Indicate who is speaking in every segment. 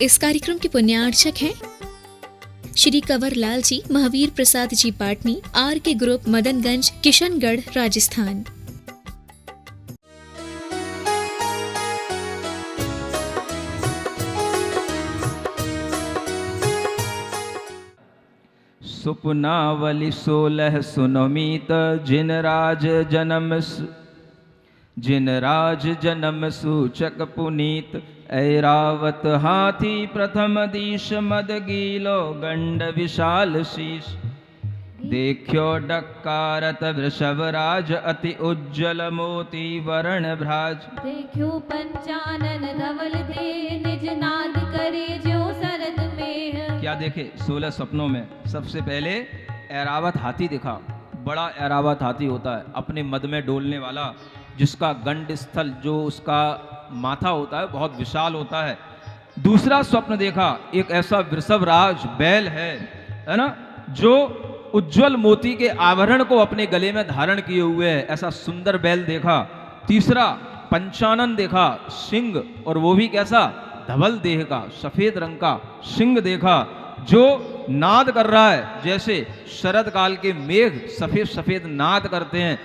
Speaker 1: इस कार्यक्रम के पुण्यार्चक हैं श्री कंवर लाल जी, महावीर प्रसाद जी पाटनी, आर के ग्रुप, मदनगंज, किशनगढ़, राजस्थान।
Speaker 2: सुपनावली 16 सुनमीत जिन राज जन्म सूचक पुनीत। ऐरावत हाथी प्रथम दीश मद गीलो गंड विशाल शीश। देख्यो डक्कारत वृषभ राज अति उज्जवल मोती वरण भ्राज।
Speaker 3: देख्यो पंचानन धवल दे निज नाद करे जो सरद में।
Speaker 2: क्या देखे 16 सपनों में? सबसे पहले ऐरावत हाथी दिखा। बड़ा ऐरावत हाथी होता है, अपने मद में डोलने वाला, जिसका गंड स्थल, जो उसका माथा होता है, बहुत विशाल होता है। दूसरा स्वप्न देखा, एक ऐसा वृषभ राज बैल है ना, जो उज्जवल मोती के आभरण को अपने गले में धारण किए हुए है, ऐसा सुंदर बैल देखा। तीसरा पंचानन देखा, सिंह, और वो भी कैसा? धवल देह का, सफेद रंग का सिंह देखा, जो नाद कर रहा है, जैसे शरद काल के मेघ सफेद सफेद नाद करते हैं,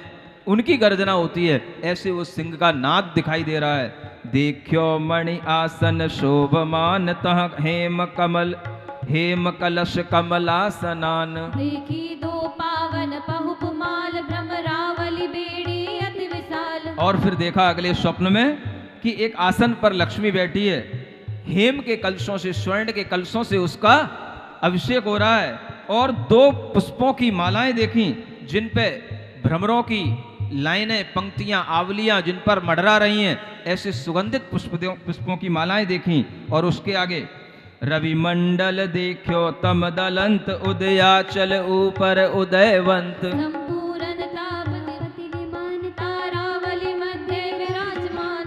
Speaker 2: उनकी गर्जना होती है, ऐसे वो सिंह का नाद दिखाई दे रहा है। देख्यो मणि आसन शोभमान तह हेम कलश कमलासनान।
Speaker 3: देखी दो पावन पहुपमाल भ्रमरावली बेड़ी अति विशाल।
Speaker 2: और फिर देखा अगले स्वप्न में कि एक आसन पर लक्ष्मी बैठी है, हेम के कलशों से, स्वर्ण के कलशों से उसका अभिषेक हो रहा है, और 2 पुष्पों की मालाएं देखी, जिन पे भ्रमरों की लाइनें, पंक्तियां, आवलियां जिन पर मडरा रही हैं, ऐसे सुगंधित पुष्पों की मालाएं देखी। और उसके आगे रवि मंडल देखो तम दलंत उदयाचल ऊपर उदयवंत।
Speaker 3: संपूर्ण ताप निरति विमान तारावली मध्य विराजमान।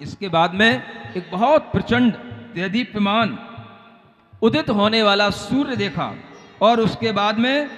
Speaker 2: इसके बाद में एक बहुत प्रचंड देदीप्यमान उदित होने वाला सूर्य देखा, और उसके बाद में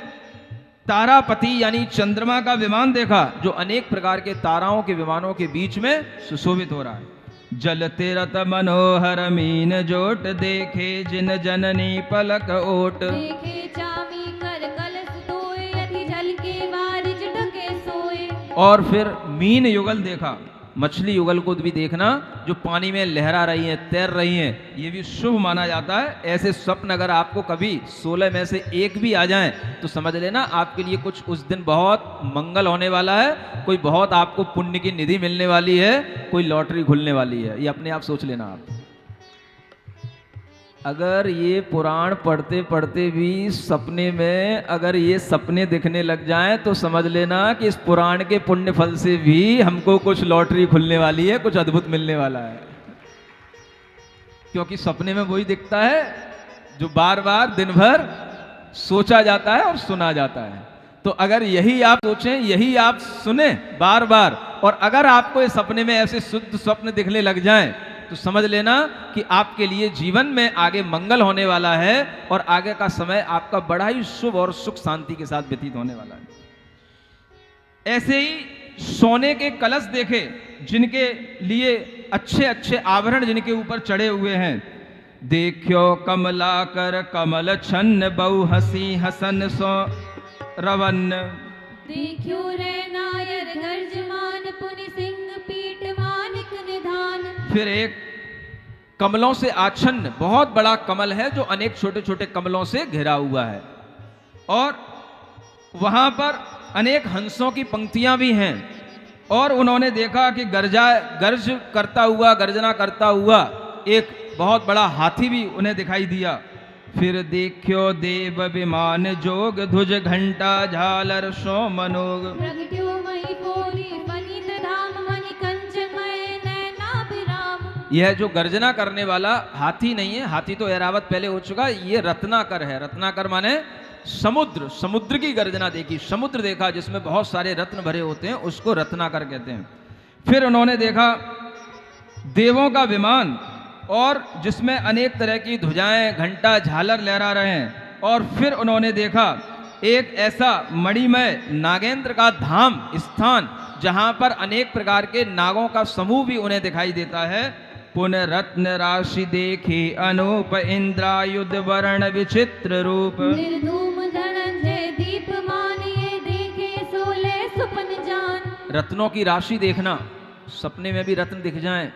Speaker 2: तारापति यानी चंद्रमा का विमान देखा, जो अनेक प्रकार के ताराओं के विमानों के बीच में सुशोभित हो रहा है। जलते रत मनोहर मीन जोट देखे जिन जननी पलक ओट।
Speaker 3: देखे चामी कर कलश तोए अति जल के वारिज ढके सोए।
Speaker 2: और फिर मीन युगल देखा, मछली युगल को भी देखना, जो पानी में लहरा रही हैं, तैर रही हैं, ये भी शुभ माना जाता है। ऐसे स्वप्न अगर आपको कभी 16 में से एक भी आ जाएं, तो समझ लेना आपके लिए कुछ उस दिन बहुत मंगल होने वाला है, कोई बहुत आपको पुण्य की निधि मिलने वाली है, कोई लॉटरी खुलने वाली है। ये अपने आप सोच लेना आप। अगर ये पुराण पढ़ते पढ़ते भी सपने में अगर ये सपने दिखने लग जाएं, तो समझ लेना कि इस पुराण के पुण्य फल से भी हमको कुछ लॉटरी खुलने वाली है, कुछ अद्भुत मिलने वाला है। क्योंकि सपने में वही दिखता है जो बार बार दिन भर सोचा जाता है और सुना जाता है। तो अगर यही आप सोचें, यही आप सुने बार बार, और अगर आपको इस सपने में ऐसे शुद्ध स्वप्न दिखने लग जाएं, तो समझ लेना कि आपके लिए जीवन में आगे मंगल होने वाला है, और आगे का समय आपका बड़ा ही शुभ और सुख शांति के साथ व्यतीत होने वाला है। ऐसे ही सोने के कलश देखे, जिनके लिए अच्छे अच्छे आभरण जिनके ऊपर चढ़े हुए हैं। देखो कमलाकर कमल छन्न बहु हसी हसन सो रवन।
Speaker 3: देखियो रे नायर गर्जमान पुनि सिंह पीठ मानिक निधान।
Speaker 2: फिर एक कमलों से आच्छन्न बहुत बड़ा कमल है, जो अनेक छोटे छोटे कमलों से घिरा हुआ है, और वहां पर अनेक हंसों की पंक्तियां भी हैं। और उन्होंने देखा कि गर्ज करता हुआ, गर्जना करता हुआ एक बहुत बड़ा हाथी भी उन्हें दिखाई दिया। फिर देखियो देव विमान जोग ध्वज घंटा झालर सो मनोग।
Speaker 3: प्रगट्यो मई पोरी फनित धाम मणि कंचमय नैना विराम।
Speaker 2: यह जो गर्जना करने वाला हाथी नहीं है, हाथी तो ऐरावत पहले हो चुका, ये रत्नाकर है। रत्नाकर माने समुद्र, समुद्र की गर्जना देखी, समुद्र देखा जिसमें बहुत सारे रत्न भरे होते हैं, उसको रत्नाकर कहते हैं। फिर उन्होंने देखा देवों का विमान, और जिसमें अनेक तरह की ध्वजाएं, घंटा, झालर लहरा रहे हैं। और फिर उन्होंने देखा एक ऐसा मणिमय नागेंद्र का धाम, स्थान, जहां पर अनेक प्रकार के नागों का समूह भी उन्हें दिखाई देता है। पुनः रत्न राशि देखी अनूप इंद्रायुध वर्ण विचित्र रूप।
Speaker 3: निर्धूम धनंजय दीप मानिए देखे 16 सुपन जान।
Speaker 2: रत्नों की राशि देखना, सपने में भी रत्न दिख जाएं।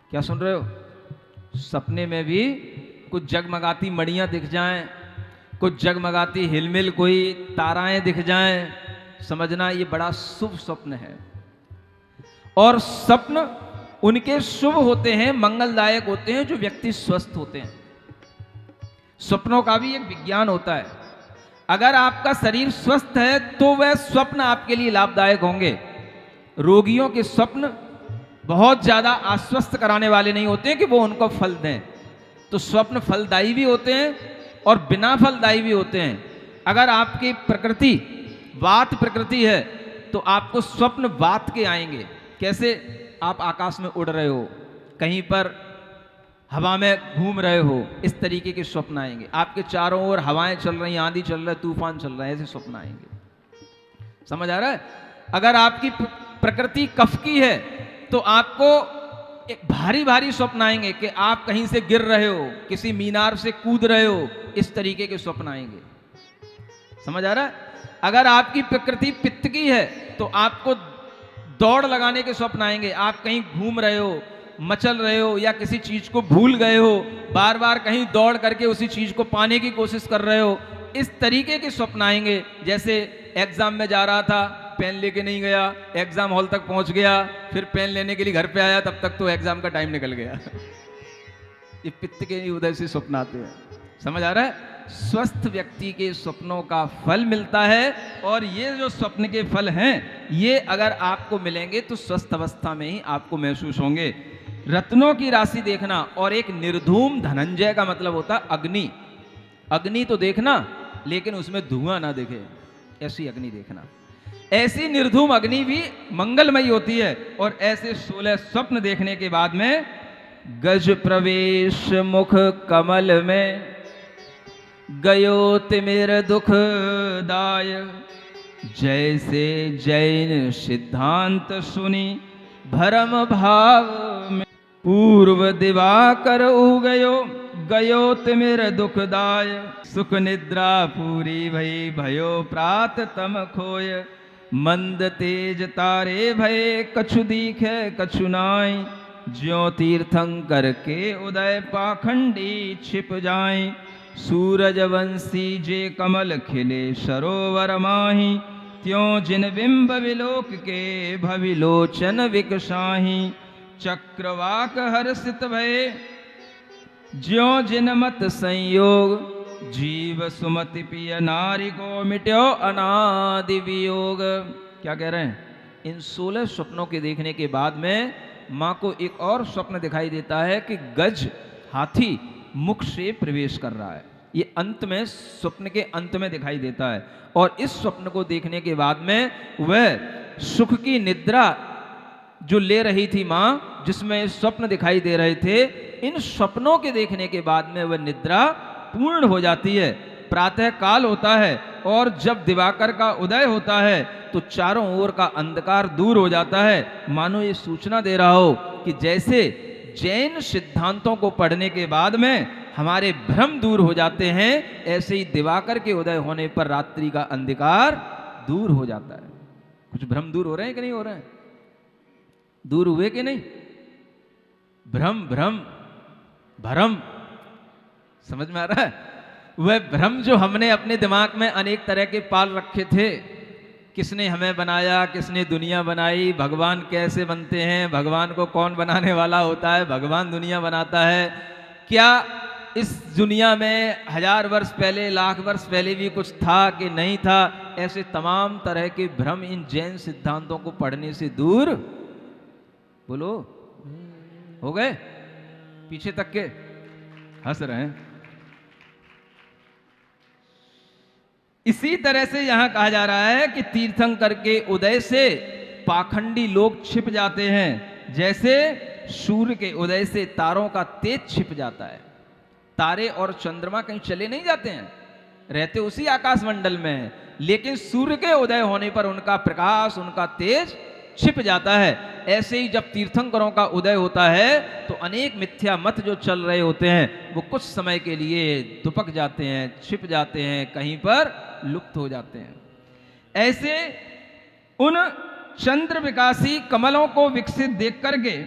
Speaker 2: क्या सुन रहे हो? सपने में भी कुछ जगमगाती मणियां दिख जाएं, कुछ जगमगाती हिलमिल कोई ताराएं दिख जाएं, समझना ये बड़ा शुभ स्वप्न है। और स्वप्न उनके शुभ होते हैं, मंगलदायक होते हैं जो व्यक्ति स्वस्थ होते हैं। स्वप्नों का भी एक विज्ञान होता है। अगर आपका शरीर स्वस्थ है तो वह स्वप्न आपके लिए लाभदायक होंगे। रोगियों के स्वप्न बहुत ज्यादा आश्वस्त कराने वाले नहीं होते हैं कि वो उनको फल दें। तो स्वप्न फलदायी भी होते हैं और बिना फलदायी भी होते हैं। अगर आपकी प्रकृति वात प्रकृति है तो आपको स्वप्न वात के आएंगे। कैसे? आप आकाश में उड़ रहे हो, कहीं पर हवा में घूम रहे हो, इस तरीके के स्वप्न आएंगे। आपके चारों ओर हवाएं चल रही, आंधी चल रहा है, तूफान चल रहा है, ऐसे स्वप्न आएंगे। समझ आ रहा है? अगर आपकी प्रकृति कफ की है तो आपको एक भारी भारी स्वप्न आएंगे कि आप कहीं से गिर रहे हो, किसी मीनार से कूद रहे हो, इस तरीके के स्वप्न आएंगे। समझ आ रहा है? अगर आपकी प्रकृति पित्त की है तो आपको दौड़ लगाने के स्वप्न आएंगे। आप कहीं घूम रहे हो, मचल रहे हो, या किसी चीज को भूल गए हो, बार बार कहीं दौड़ करके उसी चीज को पाने की कोशिश कर रहे हो, इस तरीके के स्वप्न आएंगे। जैसे एग्जाम में जा रहा था, पेन लेके नहीं गया, एग्जाम हॉल तक पहुंच गया, फिर पेन लेने के लिए घर पे आया, तब तक तो एग्जाम का टाइम निकल गया। ये पित्त के उदय से स्वप्न आते हैं। समझ आ रहा है? स्वस्थ व्यक्ति के स्वप्नों का फल मिलता है, और ये जो स्वप्न के फल हैं ये अगर आपको मिलेंगे तो स्वस्थ अवस्था में ही आपको महसूस होंगे। रत्नों की राशि देखना, और एक निर्धूम धनंजय का मतलब होता है अग्नि। अग्नि तो देखना लेकिन उसमें धुआं ना दिखे, ऐसी अग्नि देखना। ऐसी निर्धूम अग्नि भी मंगलमयी होती है। और ऐसे 16 स्वप्न देखने के बाद में गज प्रवेश मुख कमल में गयो तिमिर दुख दाय, जैसे जैन सिद्धांत सुनी भरम भाव में पूर्व दिवाकर उगयो गयो तिमिर दुखदाय, सुख निद्रा पूरी भई भयो प्रात तम खोय, मंद तेज तारे भय कछु दीखे कछु नाई, ज्यों तीर्थंकर के उदय पाखंडी छिप जाए, सूरज वंशी जे कमल खिले सरोवर माही, त्यों जिन बिंब विलोक के भविलोचन विकसाही, चक्रवाक हर्षित भय ज्यों जिन मत संयोग, जीव सुमति पिय नारी को मिट्यो अनादि वियोग। क्या कह रहे हैं? इन 16 स्वप्नों के देखने के बाद में माँ को एक और स्वप्न दिखाई देता है कि गज हाथी मुख से प्रवेश कर रहा है। ये अंत में, स्वप्न के अंत में दिखाई देता है। और इस स्वप्न को देखने के बाद में वह सुख की निद्रा जो ले रही थी माँ, जिसमें स्वप्न दिखाई दे रहे थे, इन स्वप्नों के देखने के बाद में वह निद्रा पूर्ण हो जाती है। प्रातः काल होता है और जब दिवाकर का उदय होता है तो चारों ओर का अंधकार दूर हो जाता है। मानो ये सूचना दे रहा हो कि जैसे जैन सिद्धांतों को पढ़ने के बाद में हमारे भ्रम दूर हो जाते हैं, ऐसे ही दिवाकर के उदय होने पर रात्रि का अंधकार दूर हो जाता है। कुछ भ्रम दूर हो रहे हैं कि नहीं हो रहे हैं? दूर हुए कि नहीं? भ्रम भ्रम भ्रम समझ में आ रहा है? वह भ्रम जो हमने अपने दिमाग में अनेक तरह के पाल रखे थे, किसने हमें बनाया, किसने दुनिया बनाई, भगवान कैसे बनते हैं, भगवान को कौन बनाने वाला होता है, भगवान दुनिया बनाता है क्या, इस दुनिया में 1000 वर्ष पहले, लाख वर्ष पहले भी कुछ था कि नहीं था, ऐसे तमाम तरह के भ्रम इन जैन सिद्धांतों को पढ़ने से दूर बोलो हो गए। पीछे तक के हंस रहे हैं। इसी तरह से यहां कहा जा रहा है कि तीर्थंकर के उदय से पाखंडी लोग छिप जाते हैं, जैसे सूर्य के उदय से तारों का तेज छिप जाता है। तारे और चंद्रमा कहीं चले नहीं जाते हैं, रहते उसी आकाश मंडल में हैं, लेकिन सूर्य के उदय होने पर उनका प्रकाश, उनका तेज छिप जाता है। ऐसे ही जब तीर्थंकरों का उदय होता है तो अनेक मिथ्या मत जो चल रहे होते हैं वो कुछ समय के लिए दुपक जाते हैं, छिप जाते हैं, कहीं पर लुप्त हो जाते हैं। ऐसे उन चंद्र विकासी कमलों को विकसित देख करके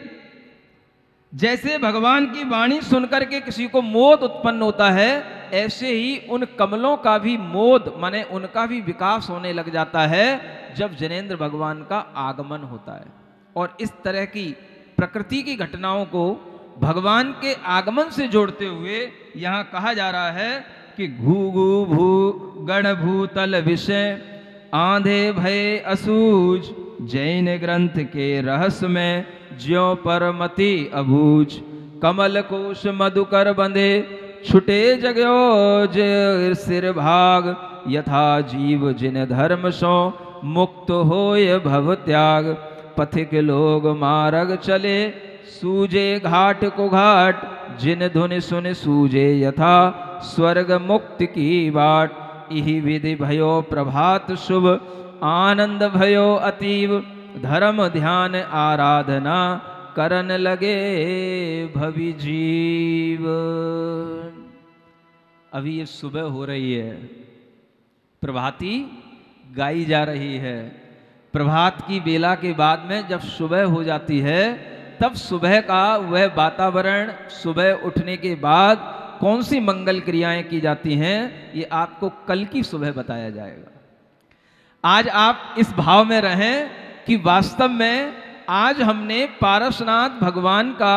Speaker 2: जैसे भगवान की वाणी सुनकर के किसी को मोद उत्पन्न होता है, ऐसे ही उन कमलों का भी मोद माने उनका भी विकास होने लग जाता है जब जिनेंद्र भगवान का आगमन होता है। और इस तरह की प्रकृति की घटनाओं को भगवान के आगमन से जोड़ते हुए यहाँ कहा जा रहा है कि घू घू भू गण भूतल विषय आंधे भय असूझ जैन ग्रंथ के रहस्य में ज्यो परमति अबूझ कमल कोश मधुकर बंधे छुटे जगयो सिर भाग यथा जीव जिन धर्म सो मुक्त होय भव त्याग पथिक लोग मार्ग चले सूजे घाट को घाट जिन धुन सुन सूजे यथा स्वर्ग मुक्ति की बाट इहि विधि भयो प्रभात शुभ आनंद भयो अतीव धर्म ध्यान आराधना करन लगे भवि जीव। अभी ये सुबह हो रही है, प्रभाती गाई जा रही है। प्रभात की बेला के बाद में जब सुबह हो जाती है तब सुबह का वह वातावरण, सुबह उठने के बाद कौन सी मंगल क्रियाएं की जाती हैं, ये आपको कल की सुबह बताया जाएगा। आज आप इस भाव में रहें कि वास्तव में आज हमने पारसनाथ भगवान का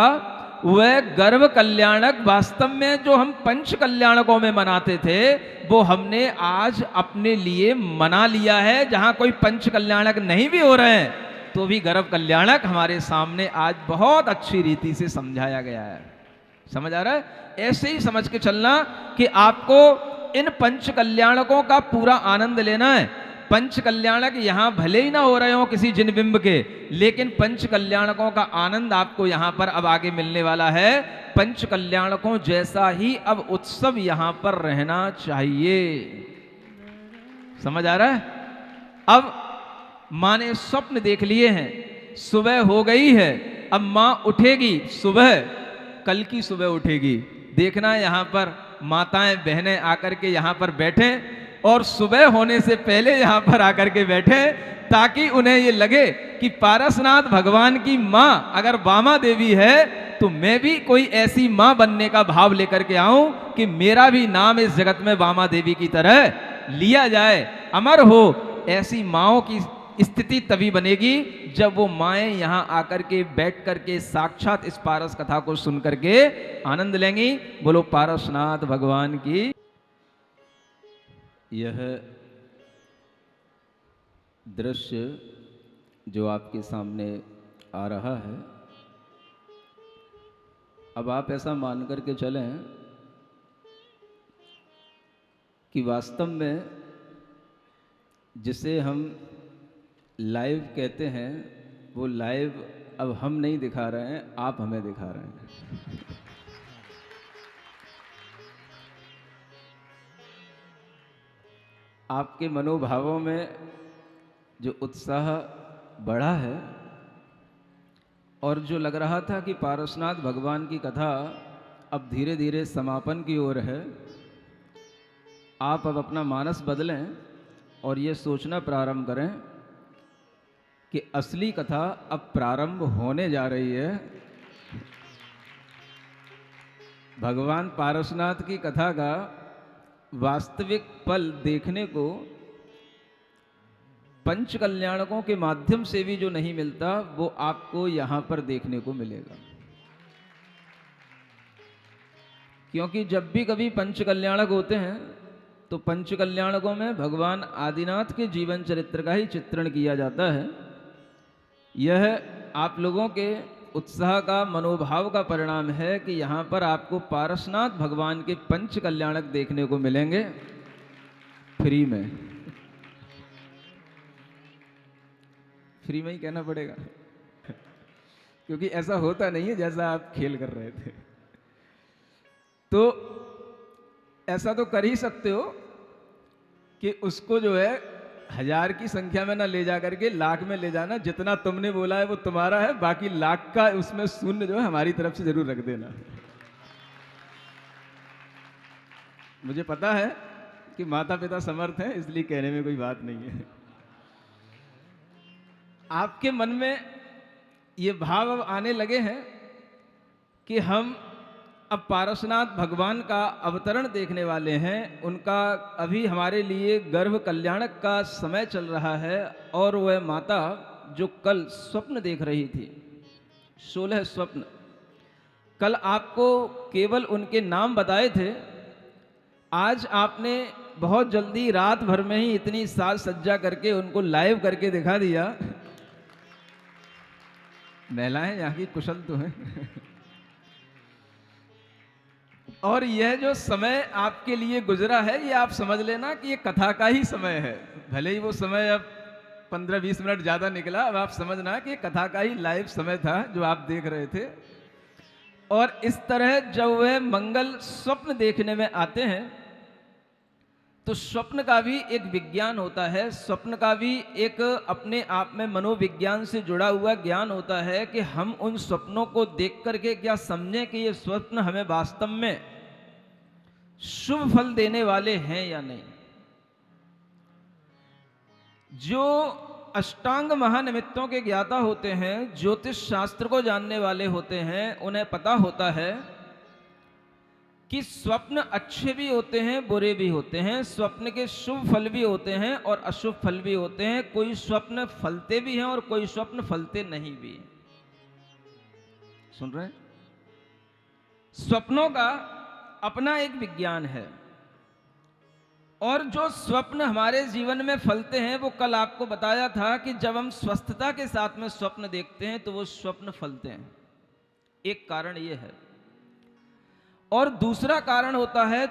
Speaker 2: वह गर्भ कल्याणक वास्तव में जो हम पंच कल्याणकों में मनाते थे वो हमने आज अपने लिए मना लिया है। जहां कोई पंच कल्याणक नहीं भी हो रहे हैं तो भी गर्भ कल्याणक हमारे सामने आज बहुत अच्छी रीति से समझाया गया है। समझ आ रहा है? ऐसे ही समझ के चलना कि आपको इन पंच कल्याणकों का पूरा आनंद लेना है। पंच कल्याणक यहां भले ही ना हो रहे हो किसी जिन बिंब के, लेकिन पंच कल्याणकों का आनंद आपको यहां पर अब आगे मिलने वाला है। पंच कल्याणकों जैसा ही अब उत्सव यहां पर रहना चाहिए। समझ आ रहा है? अब माँ ने स्वप्न देख लिए हैं, सुबह हो गई है, अब माँ उठेगी, सुबह कल की सुबह उठेगी। देखना यहाँ पर माताएं बहनें आकर के यहाँ पर बैठे और सुबह होने से पहले यहाँ पर आकर के बैठे ताकि उन्हें ये लगे कि पारसनाथ भगवान की माँ अगर वामा देवी है तो मैं भी कोई ऐसी माँ बनने का भाव लेकर के आऊं कि मेरा भी नाम इस जगत में वामा देवी की तरह लिया जाए, अमर हो। ऐसी माँओं की स्थिति तभी बनेगी जब वो माएँ यहाँ आकर के बैठ करके साक्षात इस पारस कथा को सुन करके आनंद लेंगी। बोलो पारसनाथ भगवान की। यह दृश्य जो आपके सामने आ रहा है, अब आप ऐसा मान करके चलें कि वास्तव में जिसे हम लाइव कहते हैं वो लाइव अब हम नहीं दिखा रहे हैं, आप हमें दिखा रहे हैं। आपके मनोभावों में जो उत्साह बढ़ा है और जो लग रहा था कि पारसनाथ भगवान की कथा अब धीरे धीरे समापन की ओर है, आप अब अपना मानस बदलें और ये सोचना प्रारंभ करें कि असली कथा अब प्रारंभ होने जा रही है। भगवान पारसनाथ की कथा का वास्तविक पल देखने को पंच कल्याणकों के माध्यम से भी जो नहीं मिलता वो आपको यहां पर देखने को मिलेगा। क्योंकि जब भी कभी पंच कल्याणक होते हैं तो पंच कल्याणकों में भगवान आदिनाथ के जीवन चरित्र का ही चित्रण किया जाता है। यह आप लोगों के उत्साह का, मनोभाव का परिणाम है कि यहाँ पर आपको पारसनाथ भगवान के पंच कल्याणक देखने को मिलेंगे फ्री में। फ्री में ही कहना पड़ेगा क्योंकि ऐसा होता नहीं है जैसा आप खेल कर रहे थे। तो ऐसा तो कर ही सकते हो कि उसको जो है 1000 की संख्या में ना ले जा करके लाख में ले जाना, जितना तुमने बोला है वो तुम्हारा है, बाकी लाख का उसमें शून्य जो है हमारी तरफ से जरूर रख देना। मुझे पता है कि माता पिता समर्थ हैं, इसलिए कहने में कोई बात नहीं है। आपके मन में ये भाव अब आने लगे हैं कि हम अब पारसनाथ भगवान का अवतरण देखने वाले हैं, उनका अभी हमारे लिए गर्भ कल्याणक का समय चल रहा है। और वह माता जो कल स्वप्न देख रही थी, 16 स्वप्न, कल आपको केवल उनके नाम बताए थे, आज आपने बहुत जल्दी रात भर में ही इतनी साज सज्जा करके उनको लाइव करके दिखा दिया। महिलाएं यहाँ की कुशल तो हैं। और यह जो समय आपके लिए गुजरा है, ये आप समझ लेना कि ये कथा का ही समय है। भले ही वो समय अब 15-20 मिनट ज़्यादा निकला, अब आप समझना कि कथा का ही लाइव समय था जो आप देख रहे थे। और इस तरह जब वे मंगल स्वप्न देखने में आते हैं तो स्वप्न का भी एक विज्ञान होता है, स्वप्न का भी एक अपने आप में मनोविज्ञान से जुड़ा हुआ ज्ञान होता है कि हम उन स्वप्नों को देख करके क्या समझें कि ये स्वप्न हमें वास्तव में शुभ फल देने वाले हैं या नहीं। जो अष्टांग महानिमित्तों के ज्ञाता होते हैं, ज्योतिष शास्त्र को जानने वाले होते हैं, उन्हें पता होता है कि स्वप्न अच्छे भी होते हैं, बुरे भी होते हैं, स्वप्न के शुभ फल भी होते हैं और अशुभ फल भी होते हैं। कोई स्वप्न फलते भी हैं और कोई स्वप्न फलते नहीं भी हैं। सुन रहे हैं? स्वप्नों का अपना एक विज्ञान है। और जो स्वप्न हमारे जीवन में फलते हैं, वो कल आपको बताया था कि जब हम स्वस्थता के साथ में स्वप्न देखते हैं तो वो स्वप्न फलते हैं। एक कारण ये है। और दूसरा कारण होता है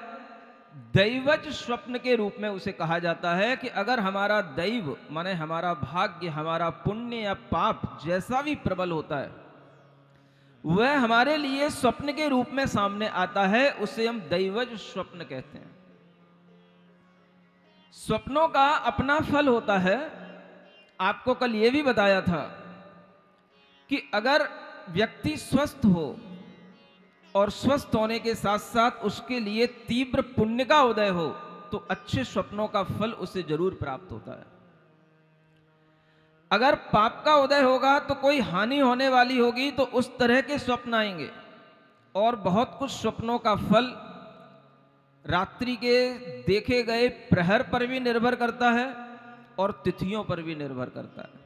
Speaker 2: दैवज स्वप्न के रूप में उसे कहा जाता है कि अगर हमारा दैव माने हमारा भाग्य, हमारा पुण्य या पाप जैसा भी प्रबल होता है, वह हमारे लिए स्वप्न के रूप में सामने आता है, उसे हम दैवज स्वप्न कहते हैं। स्वप्नों का अपना फल होता है। आपको कल यह भी बताया था कि अगर व्यक्ति स्वस्थ हो और स्वस्थ होने के साथ साथ उसके लिए तीव्र पुण्य का उदय हो तो अच्छे स्वप्नों का फल उसे जरूर प्राप्त होता है। अगर पाप का उदय होगा तो कोई हानि होने वाली होगी तो उस तरह के स्वप्न आएंगे। और बहुत कुछ स्वप्नों का फल रात्रि के देखे गए प्रहर पर भी निर्भर करता है और तिथियों पर भी निर्भर करता है।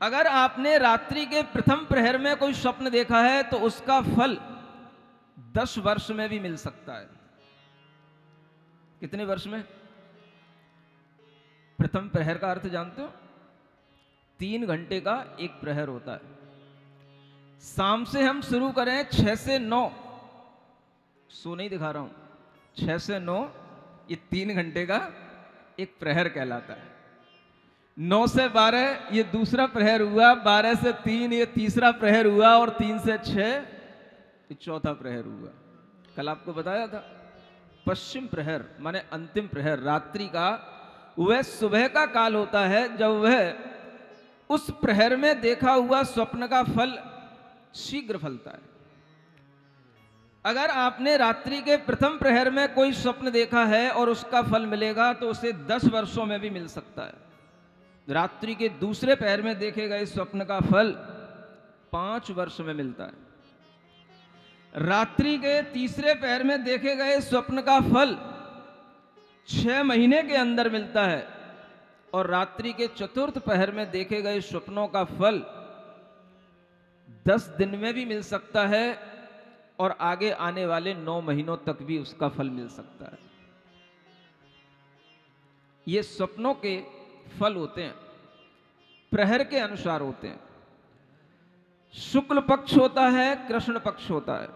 Speaker 2: अगर आपने रात्रि के प्रथम प्रहर में कोई स्वप्न देखा है तो उसका फल 10 वर्ष में भी मिल सकता है। कितने वर्ष में? प्रथम प्रहर का अर्थ जानते हो? 3 घंटे का एक प्रहर होता है। शाम से हम शुरू करें 6 से 9, सो नहीं दिखा रहा हूं, 6 से 9 ये 3 घंटे का एक प्रहर कहलाता है। 9 से 12 ये दूसरा प्रहर हुआ, 12 से 3 ये तीसरा प्रहर हुआ और 3 से 6 ये चौथा प्रहर हुआ। कल आपको बताया था पश्चिम प्रहर माने अंतिम प्रहर, रात्रि का वह सुबह का काल होता है जब वह उस प्रहर में देखा हुआ स्वप्न का फल शीघ्र फलता है। अगर आपने रात्रि के प्रथम प्रहर में कोई स्वप्न देखा है और उसका फल मिलेगा तो उसे 10 वर्षों में भी मिल सकता है। रात्रि के दूसरे प्रहर में देखे गए स्वप्न का फल 5 वर्ष में मिलता है। रात्रि के तीसरे प्रहर में देखे गए स्वप्न का फल 6 महीने के अंदर मिलता है और रात्रि के चतुर्थ प्रहर में देखे गए स्वप्नों का फल 10 दिन में भी मिल सकता है और आगे आने वाले 9 महीनों तक भी उसका फल मिल सकता है। ये स्वप्नों के फल होते हैं, प्रहर के अनुसार होते हैं। शुक्ल पक्ष होता है, कृष्ण पक्ष होता है।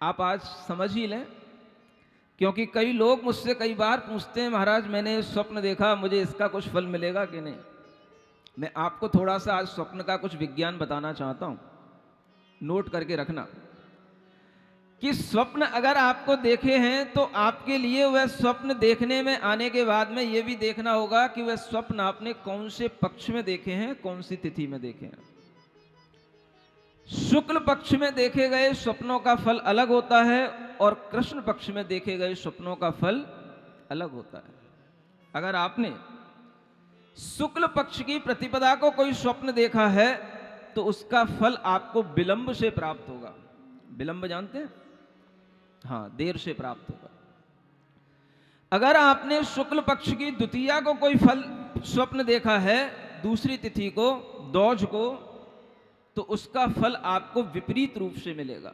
Speaker 2: आप आज समझ ही लें, क्योंकि कई लोग मुझसे कई बार पूछते हैं, महाराज मैंने स्वप्न देखा, मुझे इसका कुछ फल मिलेगा कि नहीं। मैं आपको थोड़ा सा आज स्वप्न का कुछ विज्ञान बताना चाहता हूं, नोट करके रखना। कि स्वप्न अगर आपको देखे हैं तो आपके लिए वह स्वप्न देखने में आने के बाद में यह भी देखना होगा कि वह स्वप्न आपने कौन से पक्ष में देखे हैं, कौन सी तिथि में देखे हैं। शुक्ल पक्ष में देखे गए स्वप्नों का फल अलग होता है और कृष्ण पक्ष में देखे गए स्वप्नों का फल अलग होता है। अगर आपने शुक्ल पक्ष की प्रतिपदा को कोई स्वप्न देखा है तो उसका फल आपको विलंब से प्राप्त होगा। विलंब जानते हैं? हाँ, देर से प्राप्त होगा। अगर आपने शुक्ल पक्ष की द्वितीया को कोई फल स्वप्न देखा है, दूसरी तिथि को, दौज को, तो उसका फल आपको विपरीत रूप से मिलेगा।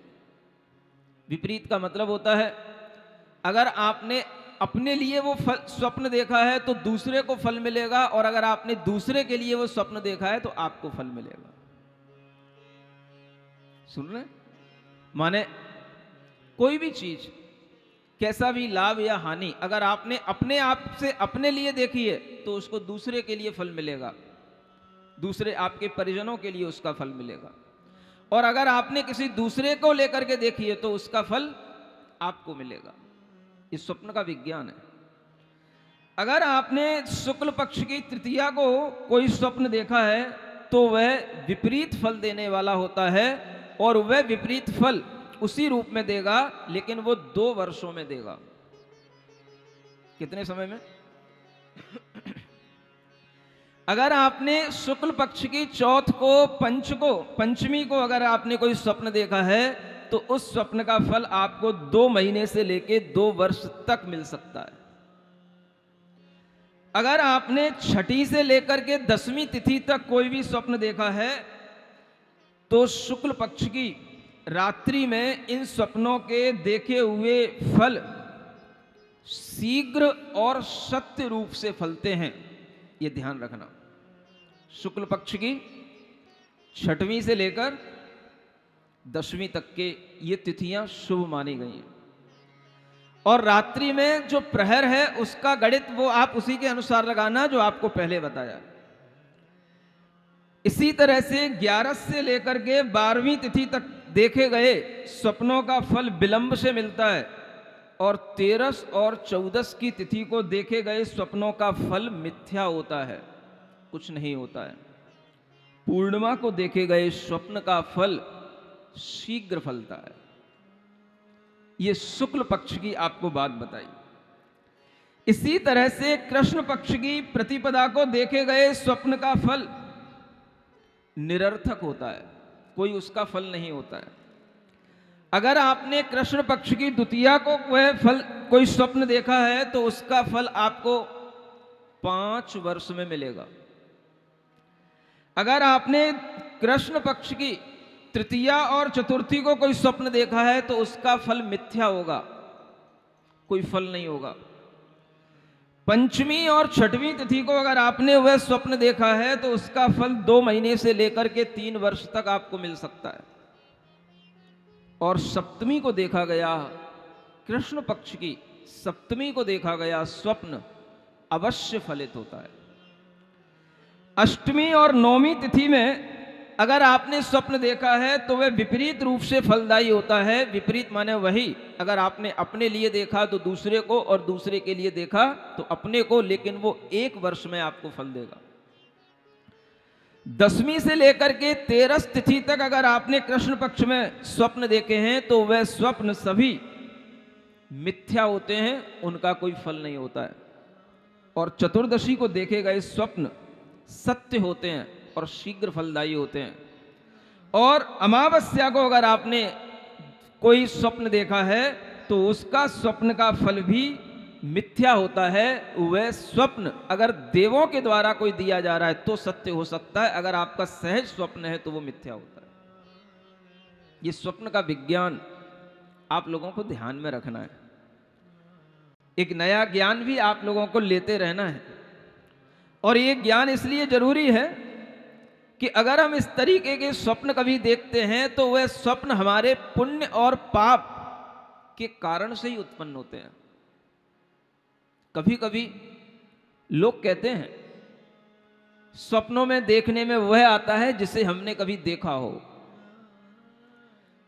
Speaker 2: विपरीत का मतलब होता है अगर आपने अपने लिए वो फल स्वप्न देखा है तो दूसरे को फल मिलेगा, और अगर आपने दूसरे के लिए वो स्वप्न देखा है तो आपको फल मिलेगा। सुन रहे? माने कोई भी चीज, कैसा भी लाभ या हानि, अगर आपने अपने आप से अपने लिए देखी है तो उसको दूसरे के लिए फल मिलेगा, दूसरे आपके परिजनों के लिए उसका फल मिलेगा। और अगर आपने किसी दूसरे को लेकर के देखी है तो उसका फल आपको मिलेगा। इस स्वप्न का विज्ञान है। अगर आपने शुक्ल पक्ष की तृतीया को कोई स्वप्न देखा है तो वह विपरीत फल देने वाला होता है, और वह विपरीत फल उसी रूप में देगा, लेकिन वो 2 वर्षों में देगा। कितने समय में? अगर आपने शुक्ल पक्ष की चौथ को, पंचमी को अगर आपने कोई स्वप्न देखा है तो उस स्वप्न का फल आपको 2 महीने से लेके 2 वर्ष तक मिल सकता है। अगर आपने छठी से लेकर के 10वीं तिथि तक कोई भी स्वप्न देखा है तो शुक्ल पक्ष की रात्रि में इन स्वप्नों के देखे हुए फल शीघ्र और सत्य रूप से फलते हैं। ये ध्यान रखना। शुक्ल पक्ष की 6वीं से लेकर 10वीं तक के ये तिथियां शुभ मानी गई हैं, और रात्रि में जो प्रहर है उसका गणित वो आप उसी के अनुसार लगाना जो आपको पहले बताया। इसी तरह से 11 से लेकर के 12वीं तिथि तक देखे गए स्वप्नों का फल विलंब से मिलता है, और 13 और 14 की तिथि को देखे गए स्वप्नों का फल मिथ्या होता है, कुछ नहीं होता है। पूर्णिमा को देखे गए स्वप्न का फल शीघ्र फलता है। यह शुक्ल पक्ष की आपको बात बताई। इसी तरह से कृष्ण पक्ष की प्रतिपदा को देखे गए स्वप्न का फल निरर्थक होता है, कोई उसका फल नहीं होता है। अगर आपने कृष्ण पक्ष की द्वितीया को वह फल कोई स्वप्न देखा है तो उसका फल आपको 5 वर्ष में मिलेगा। अगर आपने कृष्ण पक्ष की तृतीया और चतुर्थी को कोई स्वप्न देखा है तो उसका फल मिथ्या होगा, कोई फल नहीं होगा। पंचमी और 6वीं तिथि को अगर आपने वह स्वप्न देखा है तो उसका फल 2 महीने से लेकर के 3 वर्ष तक आपको मिल सकता है। और सप्तमी को देखा गया, कृष्ण पक्ष की सप्तमी को देखा गया स्वप्न अवश्य फलित होता है। अष्टमी और 9वीं तिथि में अगर आपने स्वप्न देखा है तो वह विपरीत रूप से फलदायी होता है। विपरीत माने वही, अगर आपने अपने लिए देखा तो दूसरे को, और दूसरे के लिए देखा तो अपने को, लेकिन वो 1 वर्ष में आपको फल देगा। 10वीं से लेकर के 13 तिथि तक अगर आपने कृष्ण पक्ष में स्वप्न देखे हैं तो वह स्वप्न सभी मिथ्या होते हैं, उनका कोई फल नहीं होता है। और चतुर्दशी को देखे गए स्वप्न सत्य होते हैं और शीघ्र फलदायी होते हैं। और अमावस्या को अगर आपने कोई स्वप्न देखा है तो उसका स्वप्न का फल भी मिथ्या होता है। वह स्वप्न अगर देवों के द्वारा कोई दिया जा रहा है तो सत्य हो सकता है, अगर आपका सहज स्वप्न है तो वो मिथ्या होता है। ये स्वप्न का विज्ञान आप लोगों को ध्यान में रखना है। एक नया ज्ञान भी आप लोगों को लेते रहना है, और ये ज्ञान इसलिए जरूरी है कि अगर हम इस तरीके के स्वप्न कभी देखते हैं तो वह स्वप्न हमारे पुण्य और पाप के कारण से ही उत्पन्न होते हैं। कभी कभी लोग कहते हैं स्वप्नों में देखने में वह आता है जिसे हमने कभी देखा हो।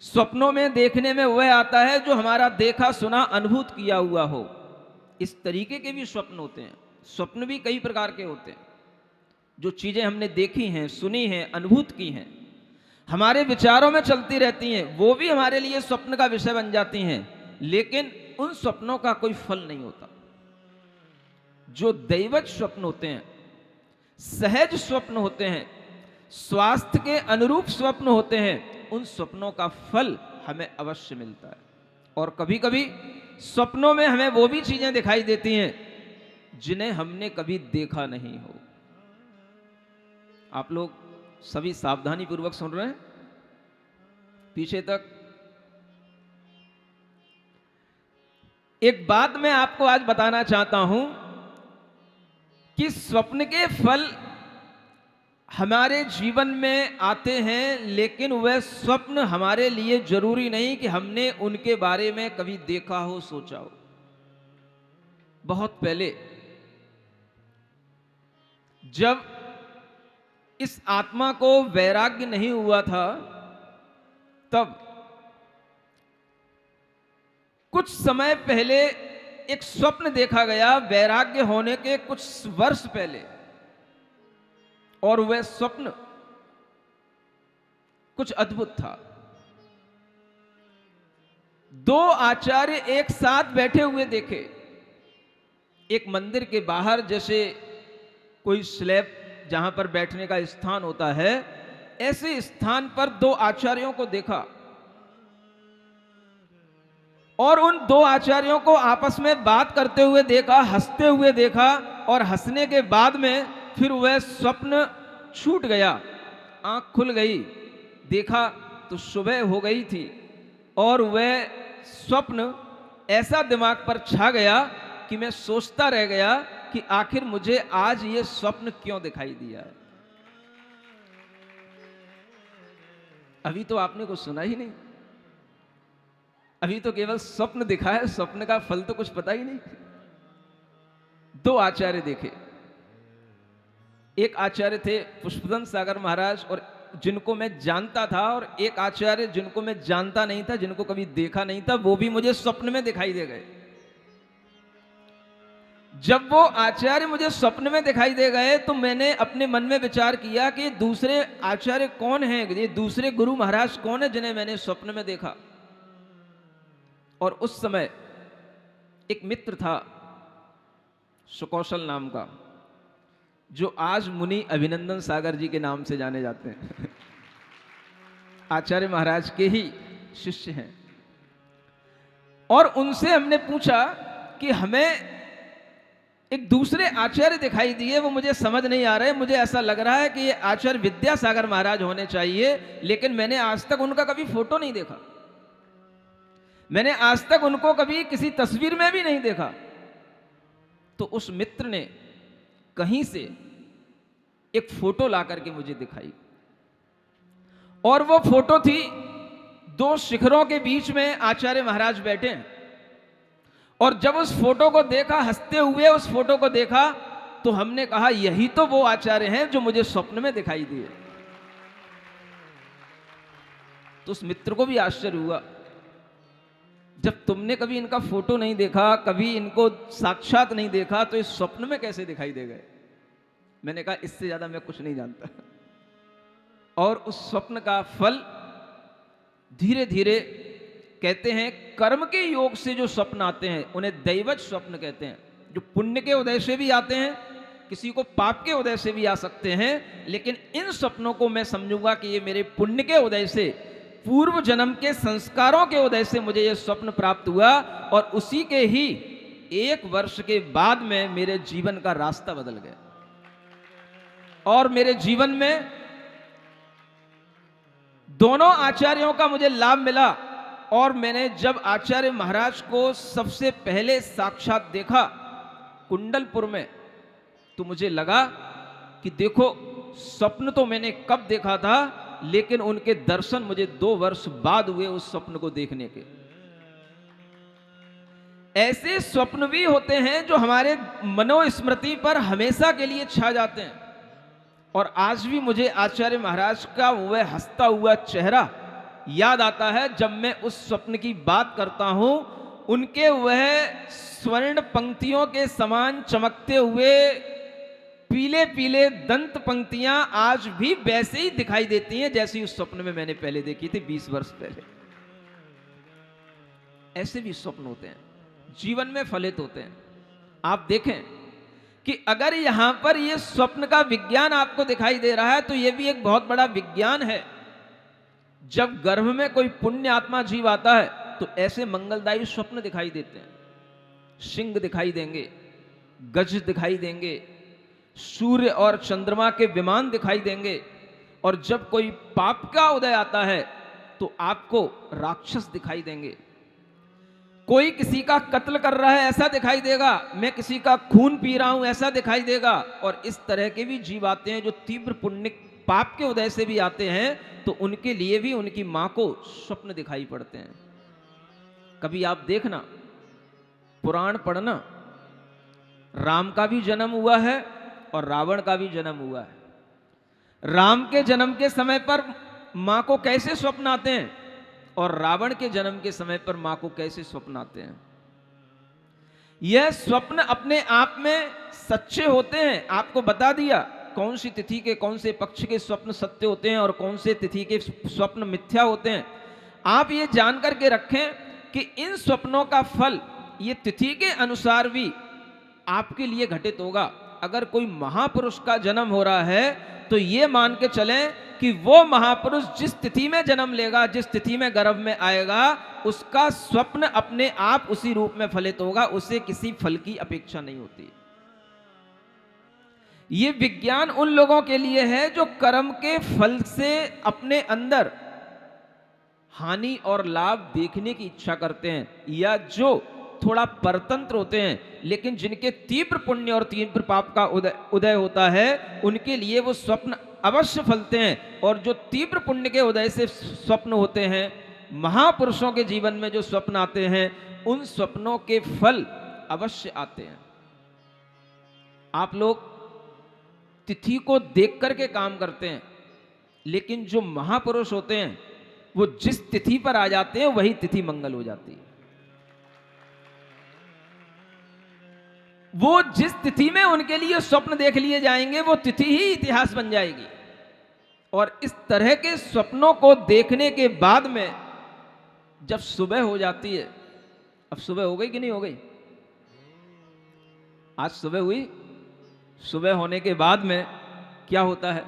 Speaker 2: स्वप्नों में देखने में वह आता है जो हमारा देखा सुना अनुभूत किया हुआ हो। इस तरीके के भी स्वप्न होते हैं। स्वप्न भी कई प्रकार के होते हैं। जो चीजें हमने देखी हैं, सुनी हैं, अनुभूत की हैं, हमारे विचारों में चलती रहती हैं, वो भी हमारे लिए स्वप्न का विषय बन जाती हैं, लेकिन उन स्वप्नों का कोई फल नहीं होता। जो दैवत स्वप्न होते हैं, सहज स्वप्न होते हैं, स्वास्थ्य के अनुरूप स्वप्न होते हैं, उन स्वप्नों का फल हमें अवश्य मिलता है। और कभी कभी स्वप्नों में हमें वो भी चीजें दिखाई देती हैं जिन्हें हमने कभी देखा नहीं हो। आप लोग सभी सावधानी पूर्वक सुन रहे हैं, पीछे तक। एक बात मैं आपको आज बताना चाहता हूं कि स्वप्न के फल हमारे जीवन में आते हैं, लेकिन वह स्वप्न हमारे लिए जरूरी नहीं कि हमने उनके बारे में कभी देखा हो, सोचा हो। बहुत पहले जब इस आत्मा को वैराग्य नहीं हुआ था, तब कुछ समय पहले एक स्वप्न देखा गया, वैराग्य होने के कुछ वर्ष पहले। और वह स्वप्न कुछ अद्भुत था। दो आचार्य एक साथ बैठे हुए देखे। एक मंदिर के बाहर, जैसे कोई स्लैब जहां पर बैठने का स्थान होता है, ऐसे स्थान पर दो आचार्यों को देखा। और उन दो आचार्यों को आपस में बात करते हुए देखा, हंसते हुए देखा, और हंसने के बाद में फिर वह स्वप्न छूट गया। आंख खुल गई, देखा तो सुबह हो गई थी, और वह स्वप्न ऐसा दिमाग पर छा गया कि मैं सोचता रह गया कि आखिर मुझे आज ये स्वप्न क्यों दिखाई दिया है। अभी तो आपने कुछ सुना ही नहीं, अभी तो केवल स्वप्न दिखा है, स्वप्न का फल तो कुछ पता ही नहीं। दो आचार्य देखे। एक आचार्य थे पुष्पदंत सागर महाराज, और जिनको मैं जानता था, और एक आचार्य जिनको मैं जानता नहीं था, जिनको कभी देखा नहीं था, वो भी मुझे स्वप्न में दिखाई दे गए। जब वो आचार्य मुझे स्वप्न में दिखाई दे गए तो मैंने अपने मन में विचार किया कि दूसरे आचार्य कौन हैं, ये दूसरे गुरु महाराज कौन है जिन्हें मैंने स्वप्न में देखा। और उस समय एक मित्र था सुकौशल नाम का, जो आज मुनि अभिनंदन सागर जी के नाम से जाने जाते हैं। आचार्य महाराज के ही शिष्य हैं। और उनसे हमने पूछा कि हमें एक दूसरे आचार्य दिखाई दिए, वो मुझे समझ नहीं आ रहे, मुझे ऐसा लग रहा है कि ये आचार्य विद्यासागर महाराज होने चाहिए, लेकिन मैंने आज तक उनका कभी फोटो नहीं देखा, मैंने आज तक उनको कभी किसी तस्वीर में भी नहीं देखा। तो उस मित्र ने कहीं से एक फोटो ला करके मुझे दिखाई, और वो फोटो थी दो शिखरों के बीच में आचार्य महाराज बैठे हैं। और जब उस फोटो को देखा, हंसते हुए उस फोटो को देखा, तो हमने कहा यही तो वो आचार्य हैं जो मुझे स्वप्न में दिखाई दिए। तो उस मित्र को भी आश्चर्य हुआ, जब तुमने कभी इनका फोटो नहीं देखा, कभी इनको साक्षात नहीं देखा, तो इस स्वप्न में कैसे दिखाई दे गए। मैंने कहा इससे ज्यादा मैं कुछ नहीं जानता। और उस स्वप्न का फल धीरे धीरे, कहते हैं कर्म के योग से जो स्वप्न आते हैं उन्हें दैवत स्वप्न कहते हैं, जो पुण्य के उदय से भी आते हैं, किसी को पाप के उदय से भी आ सकते हैं। लेकिन इन स्वप्नों को मैं समझूंगा कि ये मेरे पुण्य के उदय से, पूर्व जन्म के संस्कारों के उदय से मुझे यह स्वप्न प्राप्त हुआ, और उसी के ही 1 वर्ष के बाद में मेरे जीवन का रास्ता बदल गया। और मेरे जीवन में दोनों आचार्यों का मुझे लाभ मिला। और मैंने जब आचार्य महाराज को सबसे पहले साक्षात देखा कुंडलपुर में, तो मुझे लगा कि देखो स्वप्न तो मैंने कब देखा था, लेकिन उनके दर्शन मुझे 2 वर्ष बाद हुए उस स्वप्न को देखने के। ऐसे स्वप्न भी होते हैं जो हमारे मनोस्मृति पर हमेशा के लिए छा जाते हैं। और आज भी मुझे आचार्य महाराज का वह हंसता हुआ चेहरा याद आता है जब मैं उस स्वप्न की बात करता हूं, उनके वह स्वर्ण पंक्तियों के समान चमकते हुए पीले पीले दंत पंक्तियां आज भी वैसे ही दिखाई देती हैं जैसी उस स्वप्न में मैंने पहले देखी थी 20 वर्ष पहले। ऐसे भी स्वप्न होते हैं, जीवन में फलित होते हैं। आप देखें कि अगर यहां पर यह स्वप्न का विज्ञान आपको दिखाई दे रहा है तो यह भी एक बहुत बड़ा विज्ञान है। जब गर्भ में कोई पुण्य आत्मा जीव आता है तो ऐसे मंगलदायी स्वप्न दिखाई देते हैं। सिंह दिखाई देंगे, गज दिखाई देंगे, सूर्य और चंद्रमा के विमान दिखाई देंगे, और जब कोई पाप का उदय आता है तो आपको राक्षस दिखाई देंगे। कोई किसी का कत्ल कर रहा है ऐसा दिखाई देगा, मैं किसी का खून पी रहा हूं ऐसा दिखाई देगा। और इस तरह के भी जीव आते हैं जो तीव्र पुण्य पाप के उदय से भी आते हैं, तो उनके लिए भी उनकी मां को स्वप्न दिखाई पड़ते हैं। कभी आप देखना, पुराण पढ़ना, राम का भी जन्म हुआ है और रावण का भी जन्म हुआ है। राम के जन्म के समय पर मां को कैसे स्वप्न आते हैं और रावण के जन्म के समय पर मां को कैसे स्वप्न आते हैं। यह स्वप्न अपने आप में सच्चे होते हैं। आपको बता दिया कौन सी तिथि के कौन से पक्ष के स्वप्न सत्य होते हैं और कौन से तिथि के स्वप्न मिथ्या होते हैं। आप ये जानकर के रखें कि इन स्वप्नों का फल ये तिथि के अनुसार भी आपके लिए घटित होगा। अगर कोई महापुरुष का जन्म हो रहा है तो ये मान के चलें कि वो महापुरुष जिस तिथि में जन्म लेगा, जिस तिथि में गर्भ में आएगा, उसका स्वप्न अपने आप उसी रूप में फलित होगा, उसे किसी फल की अपेक्षा नहीं होती। ये विज्ञान उन लोगों के लिए है जो कर्म के फल से अपने अंदर हानि और लाभ देखने की इच्छा करते हैं, या जो थोड़ा परतंत्र होते हैं, लेकिन जिनके तीव्र पुण्य और तीव्र पाप का उदय होता है, उनके लिए वो स्वप्न अवश्य फलते हैं। और जो तीव्र पुण्य के उदय से स्वप्न होते हैं, महापुरुषों के जीवन में जो स्वप्न आते हैं, उन स्वप्नों के फल अवश्य आते हैं। आप लोग तिथि को देख करके काम करते हैं, लेकिन जो महापुरुष होते हैं वो जिस तिथि पर आ जाते हैं वही तिथि मंगल हो जाती है। वो जिस तिथि में उनके लिए स्वप्न देख लिए जाएंगे वो तिथि ही इतिहास बन जाएगी। और इस तरह के स्वप्नों को देखने के बाद में जब सुबह हो जाती है, अब सुबह हो गई कि नहीं हो गई? आज सुबह हुई। सुबह होने के बाद में क्या होता है,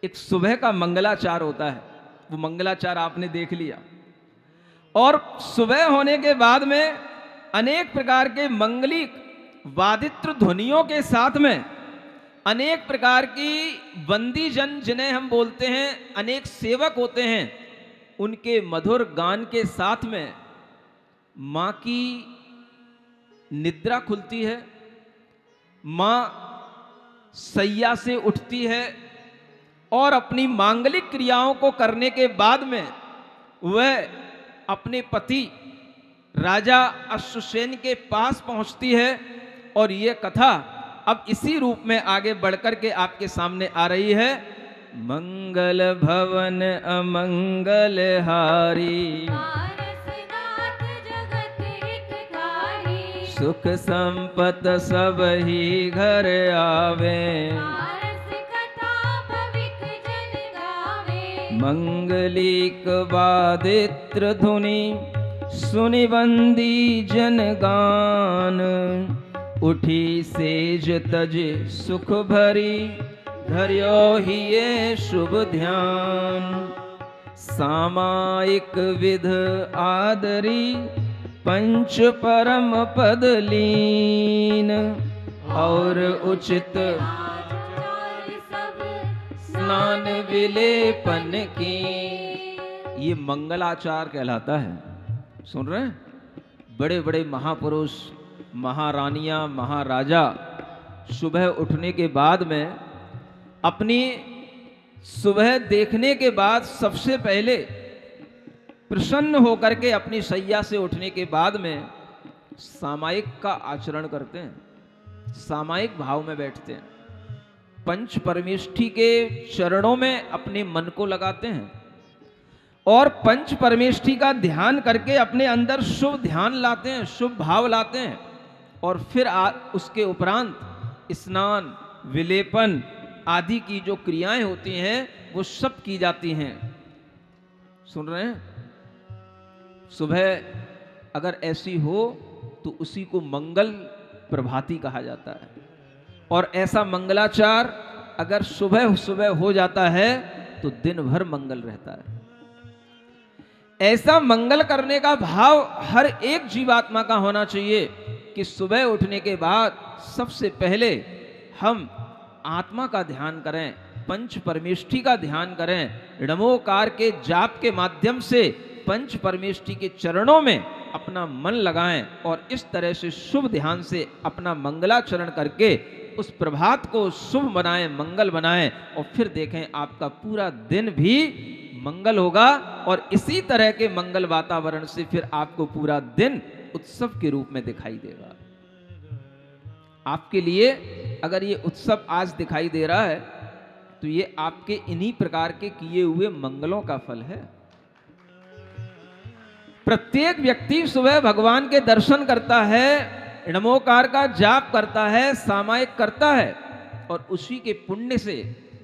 Speaker 2: एक सुबह का मंगलाचार होता है। वो मंगलाचार आपने देख लिया, और सुबह होने के बाद में अनेक प्रकार के मंगलिक वादित्र ध्वनियों के साथ में अनेक प्रकार की बंदी जन जिन्हें हम बोलते हैं, अनेक सेवक होते हैं, उनके मधुर गान के साथ में मां की निद्रा खुलती है। मां सैया से उठती है और अपनी मांगलिक क्रियाओं को करने के बाद में वह अपने पति राजा अश्वसेन के पास पहुंचती है। और ये कथा अब इसी रूप में आगे बढ़कर के आपके सामने आ रही है। मंगल भवन अमंगल हारी, सुख संपत सब ही घर आवे, मंगलिक वादित्र धुनि सुनि बंदी जन गान, उठी सेज तज सुख भरी धर्यो ही ये शुभ ध्यान, सामायिक विध आदरी पंच परम पद लीन, और उचित स्नान विलेपन की। ये मंगलाचार कहलाता है। सुन रहे हैं? बड़े बड़े महापुरुष, महारानियां, महाराजा सुबह उठने के बाद में, अपनी सुबह देखने के बाद सबसे पहले प्रसन्न होकर के अपनी सैया से उठने के बाद में सामायिक का आचरण करते हैं, सामायिक भाव में बैठते हैं, पंच परमेष्ठी के चरणों में अपने मन को लगाते हैं और पंच परमेष्ठी का ध्यान करके अपने अंदर शुभ ध्यान लाते हैं, शुभ भाव लाते हैं, और फिर उसके उपरांत स्नान, विलेपन आदि की जो क्रियाएं होती हैं वो सब की जाती हैं। सुन रहे हैं? सुबह अगर ऐसी हो तो उसी को मंगल प्रभाती कहा जाता है, और ऐसा मंगलाचार अगर सुबह सुबह हो जाता है तो दिन भर मंगल रहता है। ऐसा मंगल करने का भाव हर एक जीवात्मा का होना चाहिए कि सुबह उठने के बाद सबसे पहले हम आत्मा का ध्यान करें, पंच परमेष्ठी का ध्यान करें, नमोकार के जाप के माध्यम से पंच परमेष्ठी के चरणों में अपना मन लगाएं, और इस तरह से शुभ ध्यान से अपना मंगलाचरण करके उस प्रभात को शुभ बनाएं, मंगल बनाएं, और फिर देखें आपका पूरा दिन भी मंगल होगा, और इसी तरह के मंगल वातावरण से फिर आपको पूरा दिन उत्सव के रूप में दिखाई देगा। आपके लिए अगर ये उत्सव आज दिखाई दे रहा है तो ये आपके इन्हीं प्रकार के किए हुए मंगलों का फल है। प्रत्येक व्यक्ति सुबह भगवान के दर्शन करता है, नमोकार का जाप करता है, सामायिक करता है, और उसी के पुण्य से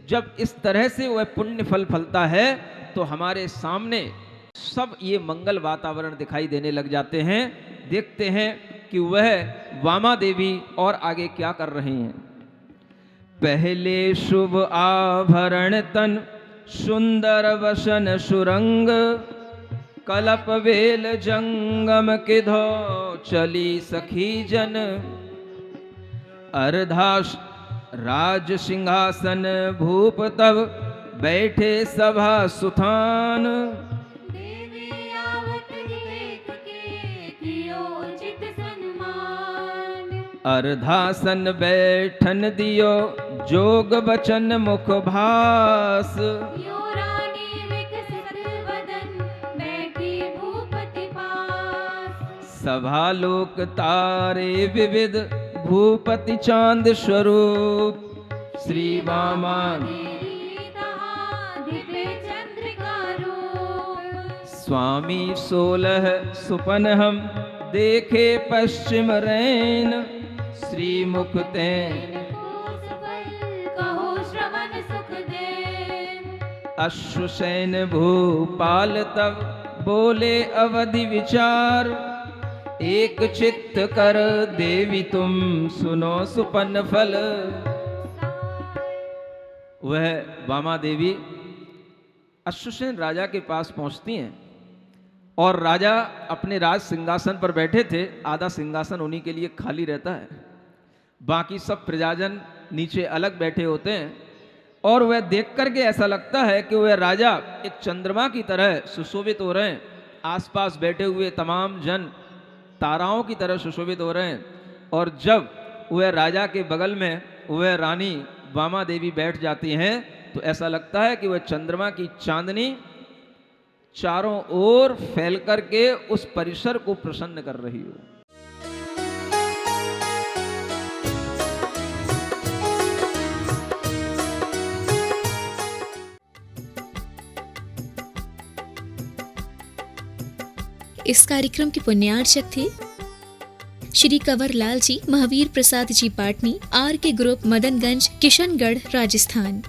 Speaker 2: जब इस तरह से वह पुण्य फल फलता है तो हमारे सामने सब ये मंगल वातावरण दिखाई देने लग जाते हैं। देखते हैं कि वह वामा देवी और आगे क्या कर रही हैं। पहले शुभ आभरण तन, सुंदर वसन सुरंग, कलप वेल जंगम किधो चली सखी जन, अर्धाश राज सिंहासन भूप तब बैठे सभा सुथान,
Speaker 3: देवी आवत देख के कियो उचित सन्मान,
Speaker 2: अर्धासन बैठन दियो जोग बचन मुख भास,
Speaker 3: यो रानी विकसित वदन बैठी भूपति पास,
Speaker 2: सभा लोक तारे विविध भूपति चांद स्वरूप, श्री वामा स्वामी 16 सुपन हम देखे पश्चिम रैन, श्री मुखते
Speaker 3: कहो श्रवण सुख देन,
Speaker 2: अश्वसैन भूपाल तब बोले अवधि विचार, एक चित्त कर देवी तुम सुनो सुपन फल। वह वामा देवी अश्वसेन राजा के पास पहुंचती हैं, और राजा अपने राज सिंहासन पर बैठे थे, आधा सिंहासन उन्हीं के लिए खाली रहता है, बाकी सब प्रजाजन नीचे अलग बैठे होते हैं, और वह देख करके ऐसा लगता है कि वह राजा एक चंद्रमा की तरह सुशोभित हो रहे हैं, आसपास बैठे हुए तमाम जन ताराओं की तरह सुशोभित हो रहे हैं। और जब वह राजा के बगल में वह रानी वामा देवी बैठ जाती हैं तो ऐसा लगता है कि वह चंद्रमा की चांदनी चारों ओर फैल करके उस परिसर को प्रसन्न कर रही हो।
Speaker 1: इस कार्यक्रम के पुण्यार्चक थे श्री कंवर लाल जी, महावीर प्रसाद जी पाटनी, आर के ग्रुप, मदनगंज, किशनगढ़, राजस्थान।